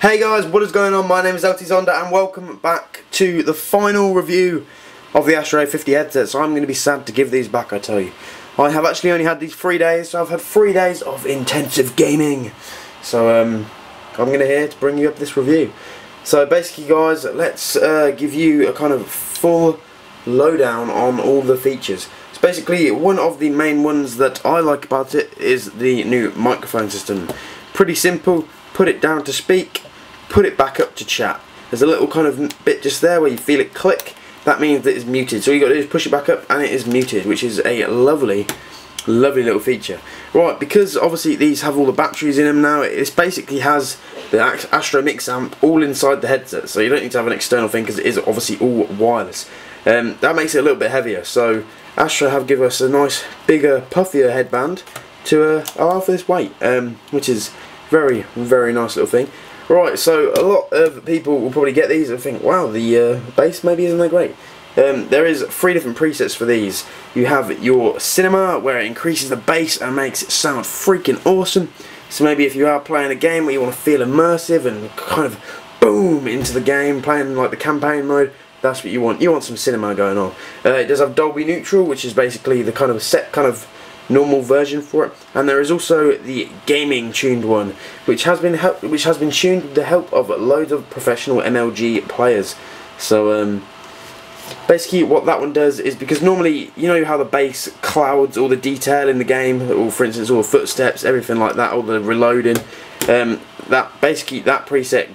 Hey guys, what is going on? My name is Ltzonda and welcome back to the final review of the Astro A50 headset. So I'm going to be sad to give these back, I tell you. I have actually only had these 3 days, so I've had 3 days of intensive gaming. So I'm going to here to bring you up this review. So basically guys, let's give you a kind of full lowdown on all the features. So basically one of the main ones that I like about it is the new microphone system. Pretty simple, put it down to speak, put it back up to chat. There's a little kind of bit just there where you feel it click. That means that it's muted. So all you got to do is push it back up and it is muted, which is a lovely little feature. Right, because obviously these have all the batteries in them now, it basically has the Astro mix amp all inside the headset, so you don't need to have an external thing because it is obviously all wireless. That makes it a little bit heavier, so Astro have given us a nice bigger puffier headband to allow for this weight, which is very nice little thing. Right, so a lot of people will probably get these and think, wow, the bass maybe isn't that great. There is 3 different presets for these. You have your cinema, where it increases the bass and makes it sound freaking awesome. So maybe if you are playing a game where you want to feel immersive and kind of boom into the game, playing like the campaign mode, that's what you want. You want some cinema going on. It does have Dolby Neutral, which is basically the kind of set kind of normal version for it, and there is also the gaming tuned one, which has been tuned with the help of loads of professional MLG players. So basically what that one does is, because normally you know how the bass clouds all the detail in the game, or for instance all the footsteps, everything like that, all the reloading, that preset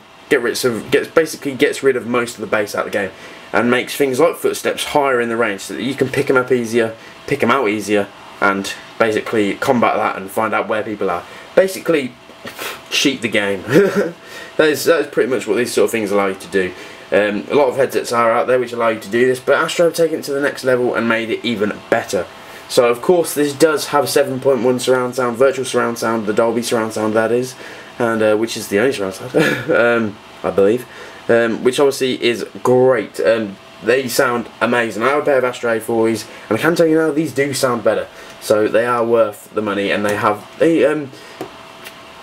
gets rid of most of the bass out of the game and makes things like footsteps higher in the range, so that you can pick them up easier, pick them out easier, and basically combat that and find out where people are. Basically cheat the game. that is pretty much what these sort of things allow you to do. A lot of headsets are out there which allow you to do this, but Astro have taken it to the next level and made it even better. So of course this does have 7.1 surround sound, virtual surround sound, the Dolby surround sound that is, and which is the only surround sound, I believe, which obviously is great. They sound amazing. I have a pair of Astro A40s, and I can tell you now, these do sound better. So they are worth the money, and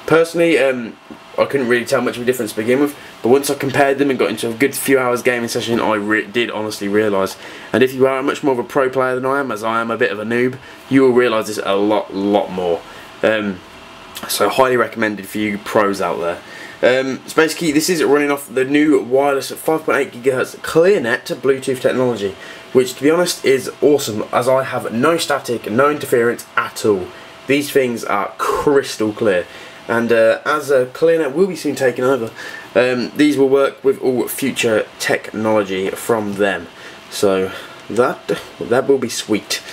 personally, I couldn't really tell much of a difference to begin with, but once I compared them and got into a good few hours gaming session, I did honestly realise. And if you are much more of a pro player than I am, as I am a bit of a noob, you will realise this a lot more. So highly recommended for you pros out there. So basically this is running off the new wireless 5.8 GHz ClearNet Bluetooth technology, which to be honest is awesome, as I have no static, no interference at all. These things are crystal clear, and as ClearNet will be soon taken over, these will work with all future technology from them, so that will be sweet.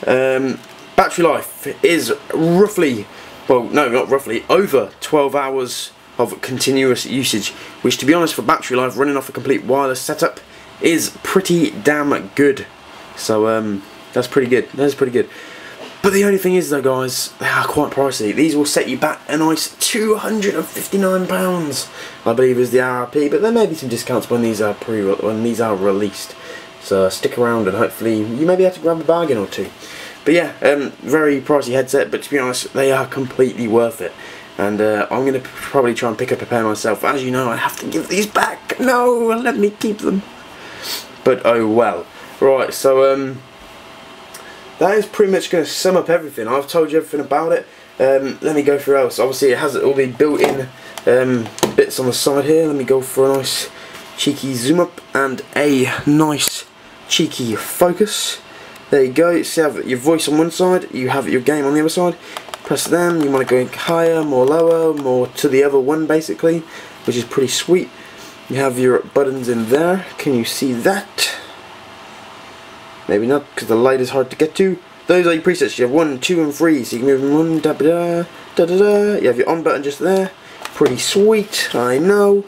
Battery life is roughly, well no not roughly, over 12 hours of continuous usage, which to be honest for battery life running off a complete wireless setup is pretty damn good. So that's pretty good. That's pretty good. But the only thing is though guys, they are quite pricey. These will set you back a nice £259, I believe is the RRP, but there may be some discounts when these are released. So stick around and hopefully you may be able to grab a bargain or two. But yeah, very pricey headset, but to be honest they are completely worth it. And I'm going to probably try and pick up a pair myself. As you know, I have to give these back. No, let me keep them. But oh well. Right, so that is pretty much going to sum up everything. I've told you everything about it. Let me go through else. Obviously it has all the built-in bits on the side here. Let me go for a nice cheeky zoom up and a nice cheeky focus. There you go. So you have your voice on one side, you have your game on the other side. Press them, you want to go higher, more lower, more to the other one basically, which is pretty sweet. You have your buttons in there. Can you see that? Maybe not, because the light is hard to get to. Those are your presets. You have 1, 2 and 3, so you can move them 1, da da da da da. You have your on button just there. Pretty sweet, I know.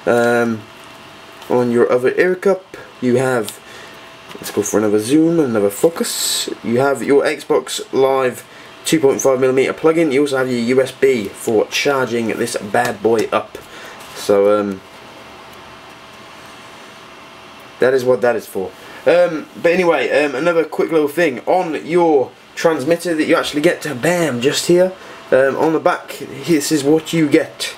On your other ear cup you have, let's go for another zoom, another focus. You have your Xbox Live 2.5mm plug-in. You also have your USB for charging this bad boy up. So that is what that is for. But anyway, another quick little thing on your transmitter that you actually get to bam just here on the back. This is what you get.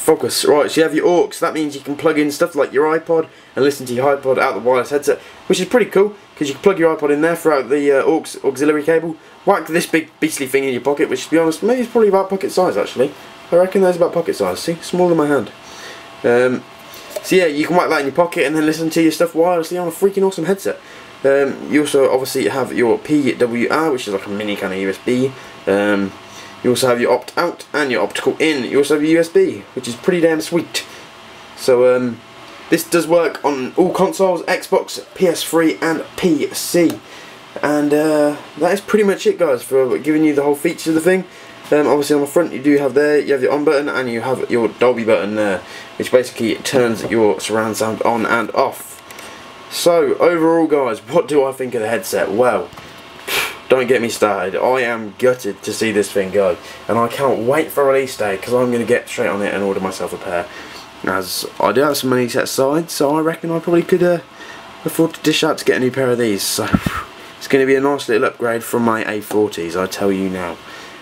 focus. Right, so you have your aux. That means you can plug in stuff like your iPod and listen to your iPod out the wireless headset, which is pretty cool because you can plug your iPod in there throughout the auxiliary cable. Whack this big beastly thing in your pocket, which, to be honest, maybe it's probably about pocket size actually. I reckon that's about pocket size. See, smaller than my hand. So yeah, you can whack that in your pocket and then listen to your stuff wirelessly on a freaking awesome headset. You also obviously have your PWR, which is like a mini kind of USB. You also have your opt-out and your optical in. You also have your USB, which is pretty damn sweet. So this does work on all consoles, Xbox, PS3 and PC. And that is pretty much it, guys, for giving you the whole features of the thing. Obviously on the front you have your on button and you have your Dolby button there, which basically turns your surround sound on and off. So overall, guys, what do I think of the headset? Well, don't get me started. I am gutted to see this thing go, and I can't wait for release day because I'm going to get straight on it and order myself a pair, as I do have some money set aside, so I reckon I probably could afford to dish out to get a new pair of these. So it's going to be a nice little upgrade from my A50s, I tell you now.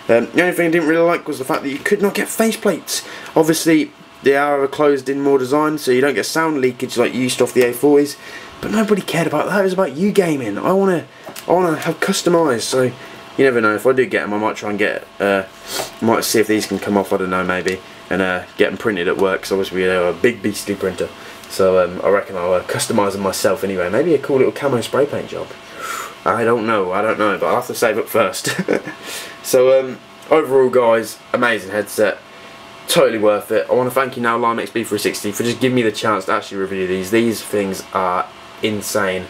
The only thing I didn't really like was the fact that you could not get faceplates. Obviously they are a closed in more design, so you don't get sound leakage like you used to off the A40s, but nobody cared about that. It was about you gaming. I wanna have customised, so you never know. If I do get them, I might try and get might see if these can come off, I don't know, maybe, and get them printed at work, because obviously they're a big beastly printer. So I reckon I'll customise them myself anyway. Maybe a cool little camo spray paint job. I don't know, but I'll have to save up first. So overall, guys, amazing headset, totally worth it. I want to thank you now, Lime XB360, for just giving me the chance to actually review these. These things are insane.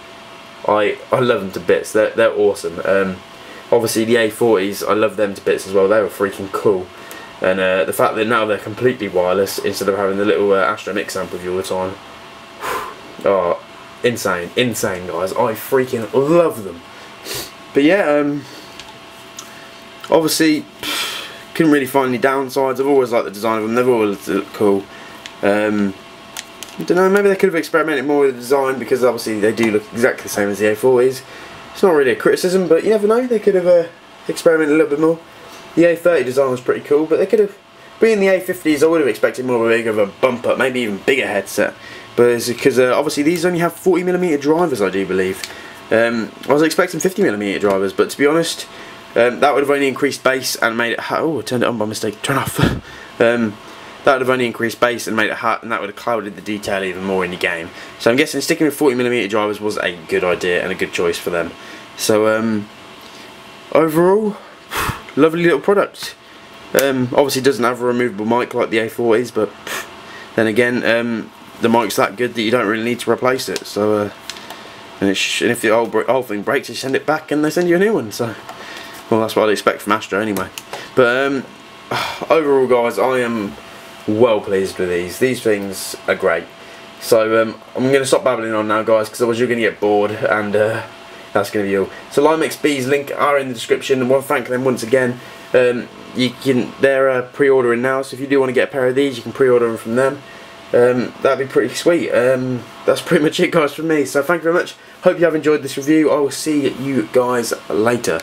I love them to bits. They're awesome. Obviously the A40s, I love them to bits as well. They were freaking cool. And the fact that now they're completely wireless instead of having the little Astro mix amp with you all the time. Oh, insane, guys. I freaking love them. But yeah, obviously couldn't really find any downsides. I've always liked the design of them. They've always looked cool. I don't know, maybe they could have experimented more with the design, because obviously they do look exactly the same as the A40s. It's not really a criticism, but you never know, they could have experimented a little bit more. The A30 design was pretty cool, but they could have, being the A50s, I would have expected more big of a bump up, maybe even bigger headset. But it's because obviously these only have 40mm drivers, I do believe. I was expecting 50mm drivers, but to be honest, that would have only increased bass and made it hot. Oh, I turned it on by mistake. Turn off. That would have only increased bass and made it hot, and that would have clouded the detail even more in the game. So I'm guessing sticking with 40mm drivers was a good idea and a good choice for them. So overall, lovely little product. Obviously doesn't have a removable mic like the A40s, but then again, the mic's that good that you don't really need to replace it. So and if the whole thing breaks, you send it back and they send you a new one. So, well, that's what I'd expect from Astro anyway. But overall, guys, I am well pleased with these. These things are great. So I'm going to stop babbling on now, guys, because otherwise you're going to get bored, and that's going to be all. So Lime XB's link are in the description, and I want to thank them once again. They're pre-ordering now, so if you do want to get a pair of these, you can pre-order them from them. That'd be pretty sweet. That's pretty much it, guys, from me. So thank you very much. Hope you have enjoyed this review. I will see you guys later.